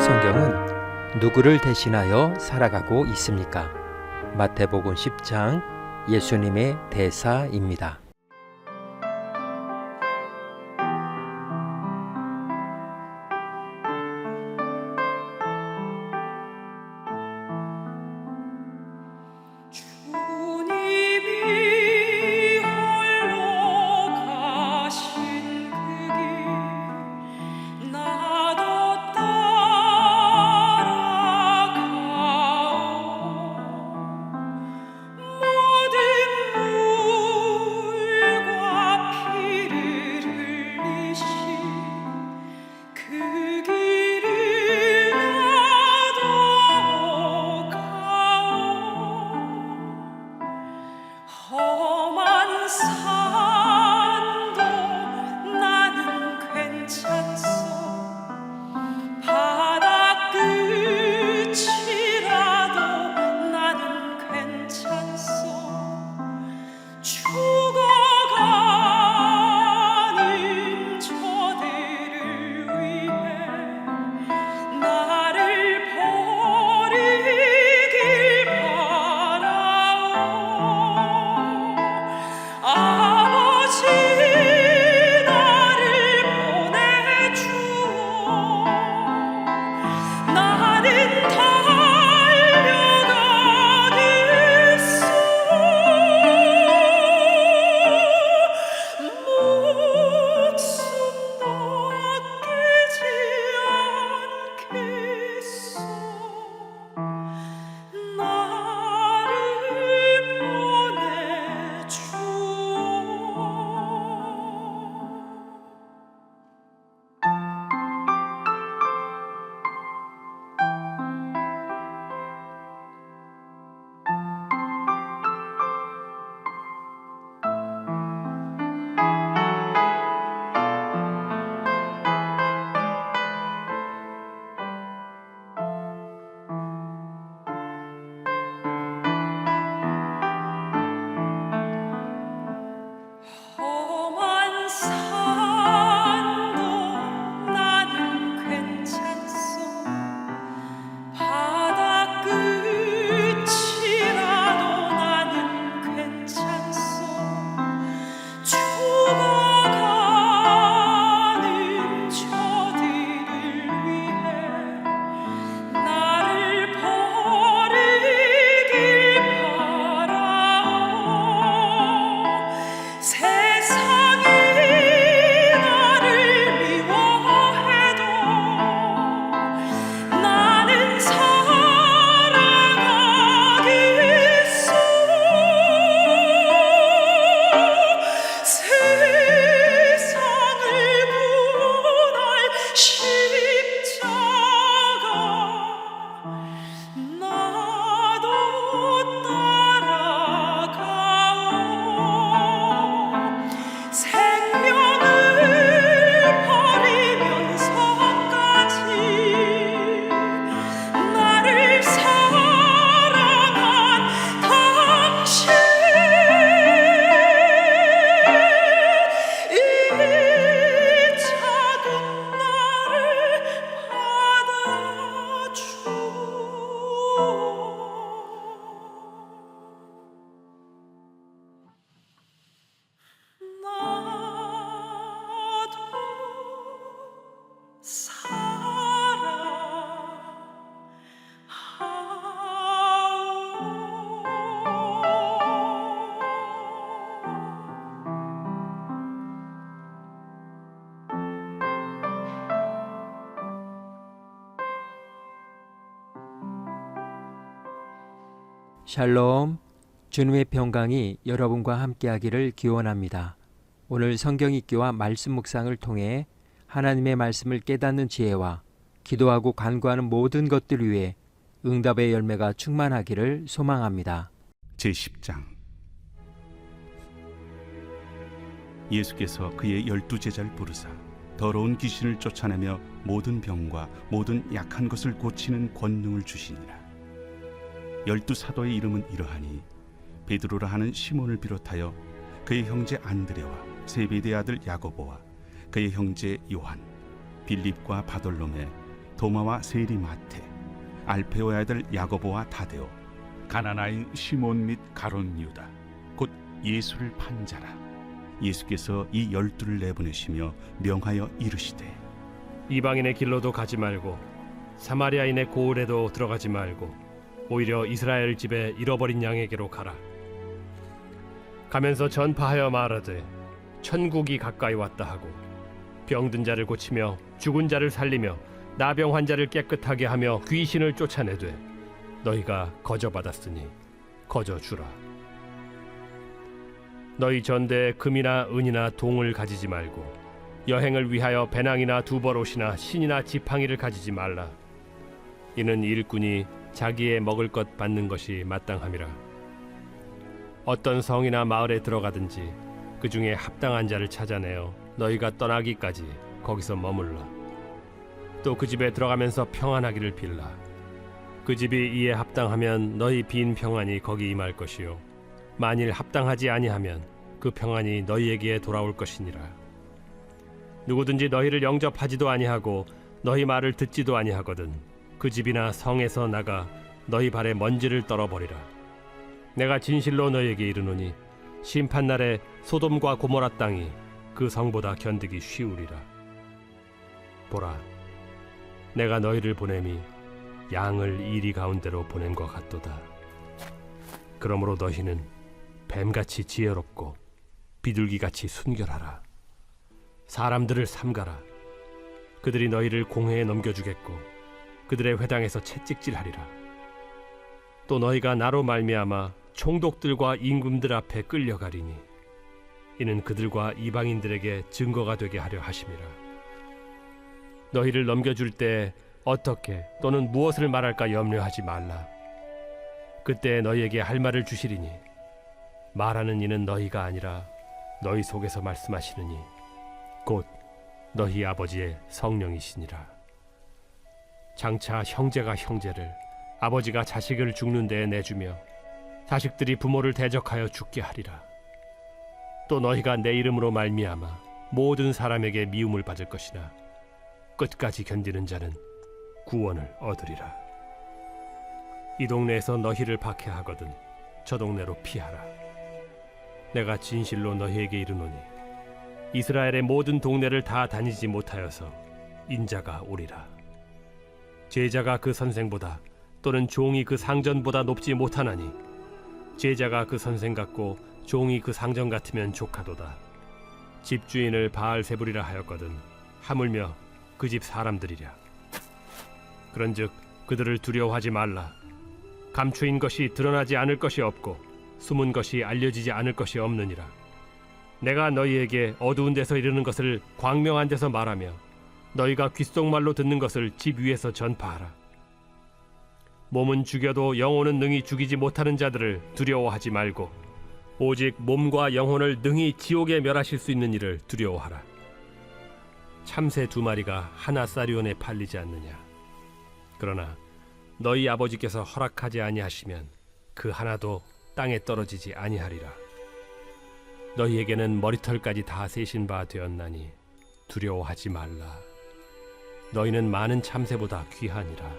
성경은 누구를 대신하여 살아가고 있습니까? 마태복음 10장 예수님의 대사입니다. 샬롬, 주님의 평강이 여러분과 함께하기를 기원합니다. 오늘 성경 읽기와 말씀 묵상을 통해 하나님의 말씀을 깨닫는 지혜와 기도하고 간구하는 모든 것들 위해 응답의 열매가 충만하기를 소망합니다. 제10장 예수께서 그의 12제자를 부르사 더러운 귀신을 쫓아내며 모든 병과 모든 약한 것을 고치는 권능을 주시니라. 12사도의 이름은 이러하니 베드로라 하는 시몬을 비롯하여 그의 형제 안드레와 세베대의 아들 야고보와 그의 형제 요한, 빌립과 바돌로메, 도마와 세리마테, 알페오의 아들 야고보와 다데오, 가나나인 시몬 및 가룟 유다, 곧 예수를 판 자라. 예수께서 이 12를 내보내시며 명하여 이르시되 이방인의 길로도 가지 말고 사마리아인의 고을에도 들어가지 말고 오히려 이스라엘 집에 잃어버린 양에게로 가라. 가면서 전파하여 말하되 천국이 가까이 왔다 하고 병든 자를 고치며 죽은 자를 살리며 나병 환자를 깨끗하게 하며 귀신을 쫓아내되 너희가 거저받았으니 거저주라. 너희 전대에 금이나 은이나 동을 가지지 말고 여행을 위하여 배낭이나 두벌옷이나 신이나 지팡이를 가지지 말라. 이는 일꾼이 자기의 먹을 것 받는 것이 마땅함이라. 어떤 성이나 마을에 들어가든지 그 중에 합당한 자를 찾아내어 너희가 떠나기까지 거기서 머물러. 또 그 집에 들어가면서 평안하기를 빌라. 그 집이 이에 합당하면 너희 빈 평안이 거기 임할 것이요 만일 합당하지 아니하면 그 평안이 너희에게 돌아올 것이니라. 누구든지 너희를 영접하지도 아니하고 너희 말을 듣지도 아니하거든 그 집이나 성에서 나가 너희 발에 먼지를 떨어버리라. 내가 진실로 너희에게 이르노니 심판날에 소돔과 고모라 땅이 그 성보다 견디기 쉬우리라. 보라, 내가 너희를 보냄이 양을 이리 가운데로 보냄과 같도다. 그러므로 너희는 뱀같이 지혜롭고 비둘기같이 순결하라. 사람들을 삼가라. 그들이 너희를 공회에 넘겨주겠고 그들의 회당에서 채찍질하리라. 또 너희가 나로 말미암아 총독들과 임금들 앞에 끌려가리니 이는 그들과 이방인들에게 증거가 되게 하려 하심이라. 너희를 넘겨줄 때 어떻게 또는 무엇을 말할까 염려하지 말라. 그때 너희에게 할 말을 주시리니 말하는 이는 너희가 아니라 너희 속에서 말씀하시느니 곧 너희 아버지의 성령이시니라. 장차 형제가 형제를 아버지가 자식을 죽는 데에 내주며 자식들이 부모를 대적하여 죽게 하리라. 또 너희가 내 이름으로 말미암아 모든 사람에게 미움을 받을 것이나 끝까지 견디는 자는 구원을 얻으리라. 이 동네에서 너희를 박해하거든 저 동네로 피하라. 내가 진실로 너희에게 이르노니 이스라엘의 모든 동네를 다 다니지 못하여서 인자가 오리라. 제자가 그 선생보다 또는 종이 그 상전보다 높지 못하나니 제자가 그 선생 같고 종이 그 상전 같으면 족하도다. 집주인을 바알세불이라 하였거든 하물며 그 집 사람들이랴. 그런즉 그들을 두려워하지 말라. 감추인 것이 드러나지 않을 것이 없고 숨은 것이 알려지지 않을 것이 없느니라. 내가 너희에게 어두운 데서 이르는 것을 광명한 데서 말하며 너희가 귓속말로 듣는 것을 집 위에서 전파하라. 몸은 죽여도 영혼은 능히 죽이지 못하는 자들을 두려워하지 말고 오직 몸과 영혼을 능히 지옥에 멸하실 수 있는 이를 두려워하라. 참새 2마리가 하나 사리온에 팔리지 않느냐. 그러나 너희 아버지께서 허락하지 아니하시면 그 하나도 땅에 떨어지지 아니하리라. 너희에게는 머리털까지 다 세신 바 되었나니 두려워하지 말라. 너희는 많은 참새보다 귀하니라.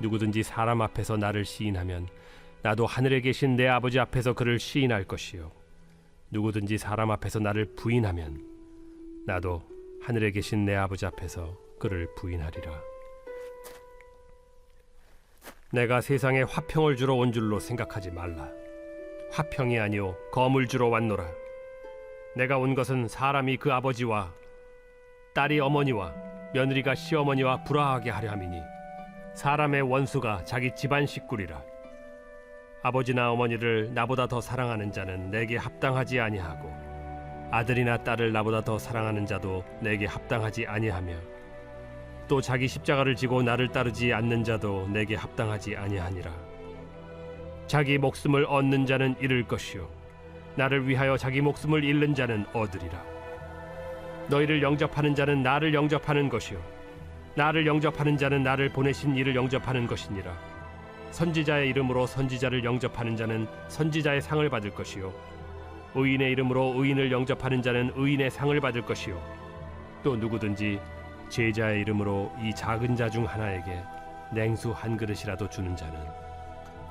누구든지 사람 앞에서 나를 시인하면 나도 하늘에 계신 내 아버지 앞에서 그를 시인할 것이요 누구든지 사람 앞에서 나를 부인하면 나도 하늘에 계신 내 아버지 앞에서 그를 부인하리라. 내가 세상에 화평을 주러 온 줄로 생각하지 말라. 화평이 아니요 검을 주러 왔노라. 내가 온 것은 사람이 그 아버지와 딸이 어머니와 며느리가 시어머니와 불화하게 하려 함이니 사람의 원수가 자기 집안 식구리라. 아버지나 어머니를 나보다 더 사랑하는 자는 내게 합당하지 아니하고 아들이나 딸을 나보다 더 사랑하는 자도 내게 합당하지 아니하며 또 자기 십자가를 지고 나를 따르지 않는 자도 내게 합당하지 아니하니라. 자기 목숨을 얻는 자는 잃을 것이요 나를 위하여 자기 목숨을 잃는 자는 얻으리라. 너희를 영접하는 자는 나를 영접하는 것이요 나를 영접하는 자는 나를 보내신 이를 영접하는 것이니라. 선지자의 이름으로 선지자를 영접하는 자는 선지자의 상을 받을 것이요 의인의 이름으로 의인을 영접하는 자는 의인의 상을 받을 것이요 또 누구든지 제자의 이름으로 이 작은 자 중 하나에게 냉수 한 그릇이라도 주는 자는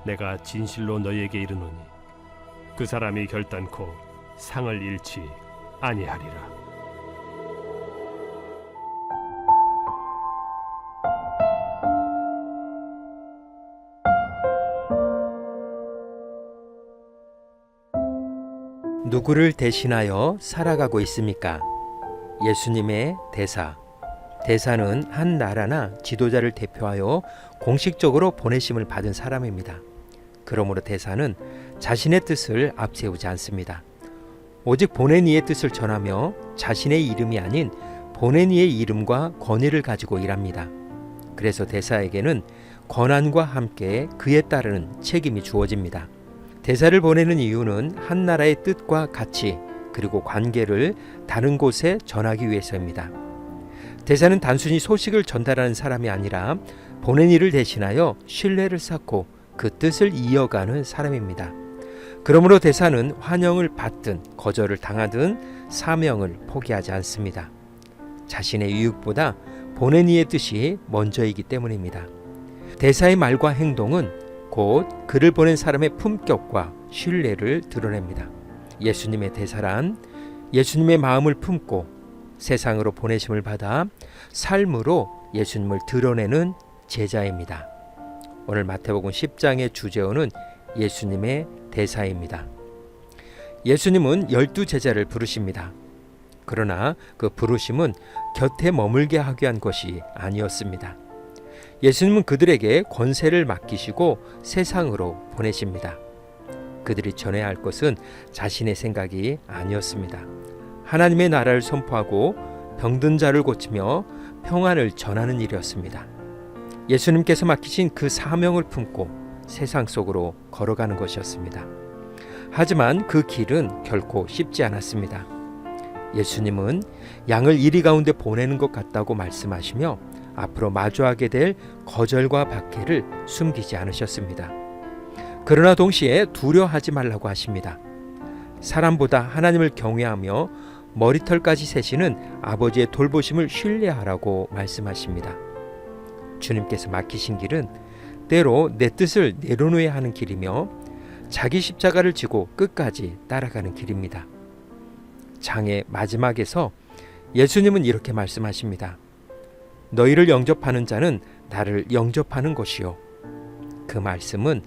내가 진실로 너희에게 이르노니 그 사람이 결단코 상을 잃지 아니하리라. 누구를 대신하여 살아가고 있습니까? 예수님의 대사. 대사는 한 나라나 지도자를 대표하여 공식적으로 보내심을 받은 사람입니다. 그러므로 대사는 자신의 뜻을 앞세우지 않습니다. 오직 보낸 이의 뜻을 전하며 자신의 이름이 아닌 보낸 이의 이름과 권위를 가지고 일합니다. 그래서 대사에게는 권한과 함께 그에 따르는 책임이 주어집니다. 대사를 보내는 이유는 한 나라의 뜻과 가치 그리고 관계를 다른 곳에 전하기 위해서입니다. 대사는 단순히 소식을 전달하는 사람이 아니라 보낸 이를 대신하여 신뢰를 쌓고 그 뜻을 이어가는 사람입니다. 그러므로 대사는 환영을 받든 거절을 당하든 사명을 포기하지 않습니다. 자신의 유익보다 보낸 이의 뜻이 먼저이기 때문입니다. 대사의 말과 행동은 곧 그를 보낸 사람의 품격과 신뢰를 드러냅니다. 예수님의 대사란 예수님의 마음을 품고 세상으로 보내심을 받아 삶으로 예수님을 드러내는 제자입니다. 오늘 마태복음 10장의 주제어는 예수님의 대사입니다. 예수님은 12제자를 부르십니다. 그러나 그 부르심은 곁에 머물게 하기 위한 것이 아니었습니다. 예수님은 그들에게 권세를 맡기시고 세상으로 보내십니다. 그들이 전해야 할 것은 자신의 생각이 아니었습니다. 하나님의 나라를 선포하고 병든 자를 고치며 평안을 전하는 일이었습니다. 예수님께서 맡기신 그 사명을 품고 세상 속으로 걸어가는 것이었습니다. 하지만 그 길은 결코 쉽지 않았습니다. 예수님은 양을 이리 가운데 보내는 것 같다고 말씀하시며 앞으로 마주하게 될 거절과 박해를 숨기지 않으셨습니다. 그러나 동시에 두려워하지 말라고 하십니다. 사람보다 하나님을 경외하며 머리털까지 세시는 아버지의 돌보심을 신뢰하라고 말씀하십니다. 주님께서 맡기신 길은 때로 내 뜻을 내려놓아야 하는 길이며 자기 십자가를 지고 끝까지 따라가는 길입니다. 장의 마지막에서 예수님은 이렇게 말씀하십니다. 너희를 영접하는 자는 나를 영접하는 것이요. 그 말씀은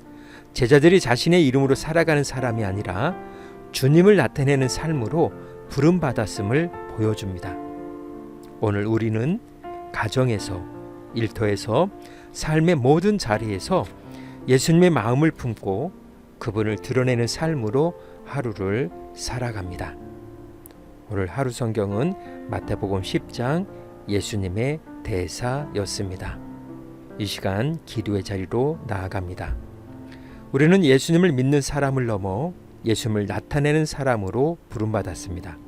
제자들이 자신의 이름으로 살아가는 사람이 아니라 주님을 나타내는 삶으로 부름받았음을 보여줍니다. 오늘 우리는 가정에서, 일터에서, 삶의 모든 자리에서 예수님의 마음을 품고 그분을 드러내는 삶으로 하루를 살아갑니다. 오늘 하루 성경은 마태복음 10장 예수님의 대사였습니다. 이 시간 기도의 자리로 나아갑니다. 우리는 예수님을 믿는 사람을 넘어 예수님을 나타내는 사람으로 부름받았습니다.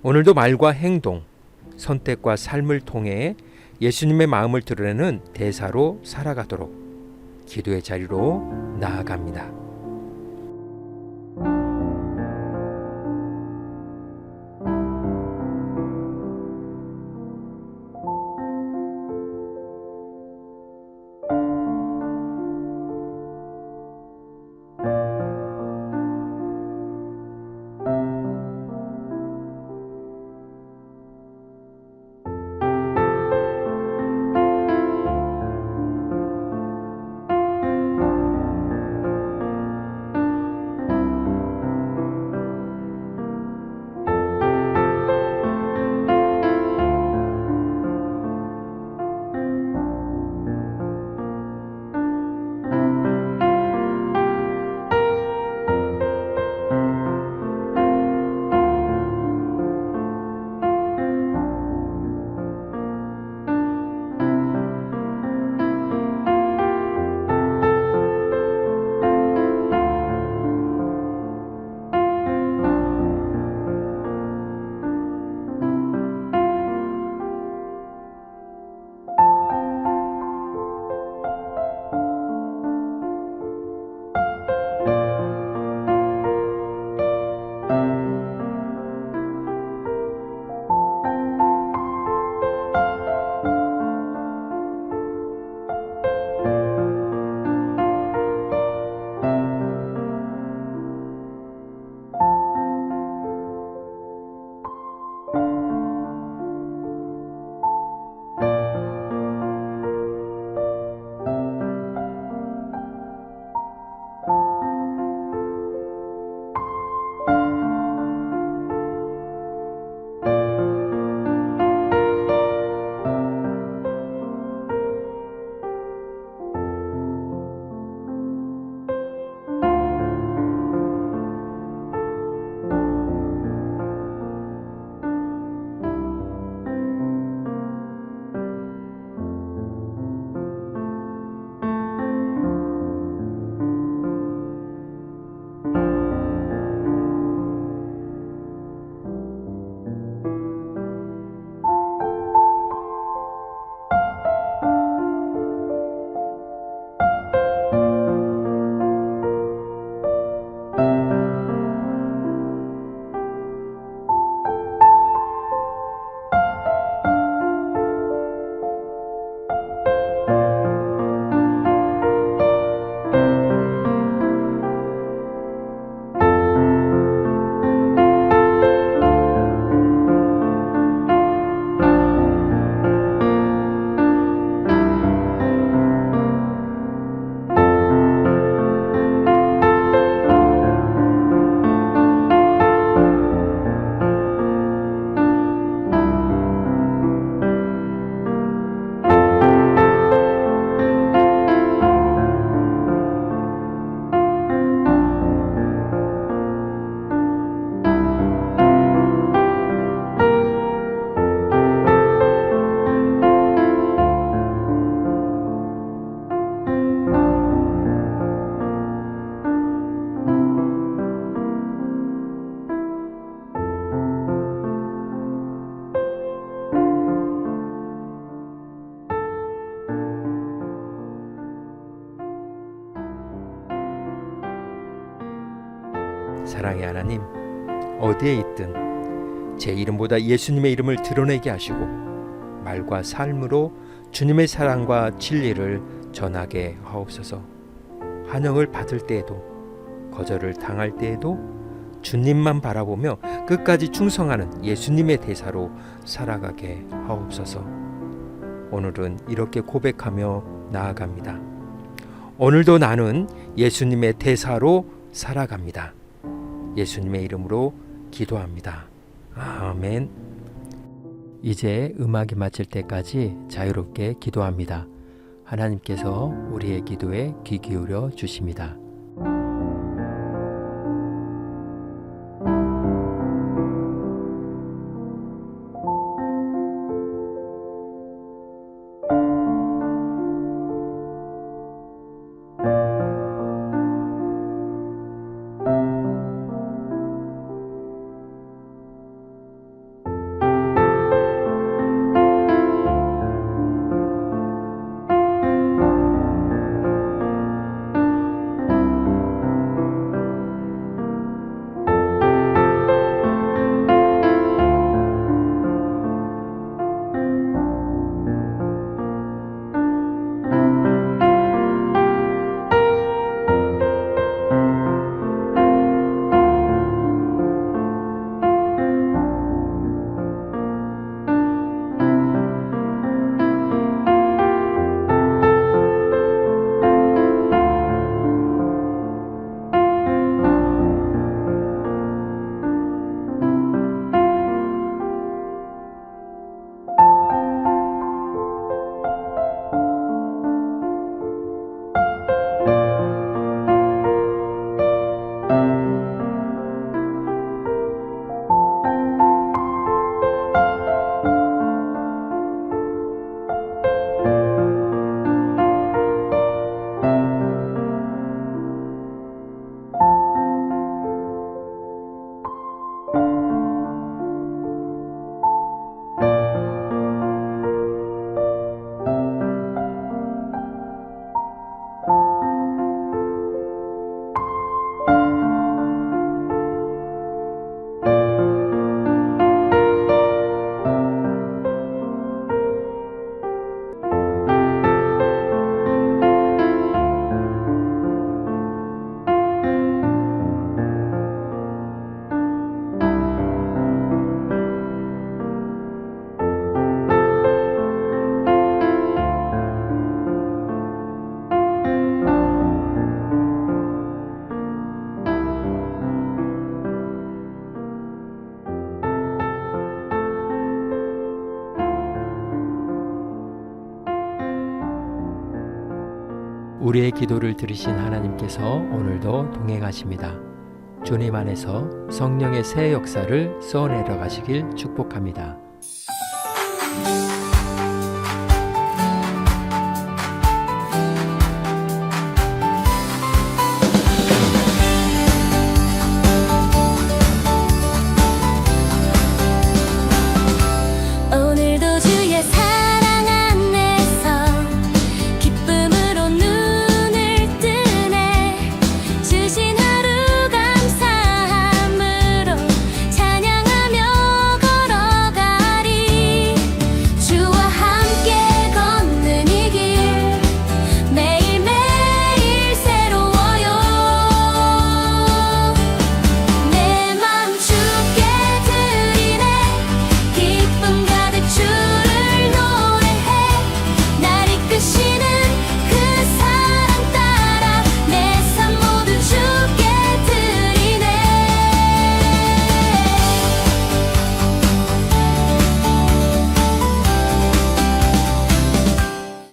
오늘도 말과 행동, 선택과 삶을 통해 예수님의 마음을 드러내는 대사로 살아가도록 기도의 자리로 나아갑니다. 사랑의 하나님, 어디에 있든 제 이름보다 예수님의 이름을 드러내게 하시고 말과 삶으로 주님의 사랑과 진리를 전하게 하옵소서. 환영을 받을 때에도 거절을 당할 때에도 주님만 바라보며 끝까지 충성하는 예수님의 대사로 살아가게 하옵소서. 오늘은 이렇게 고백하며 나아갑니다. 오늘도 나는 예수님의 대사로 살아갑니다. 예수님의 이름으로 기도합니다. 아멘. 이제 음악이 마칠 때까지 자유롭게 기도합니다. 하나님께서 우리의 기도에 귀 기울여 주십니다. 우리의 기도를 들으신 하나님께서 오늘도 동행하십니다. 주님 안에서 성령의 새 역사를 써내려 가시길 축복합니다.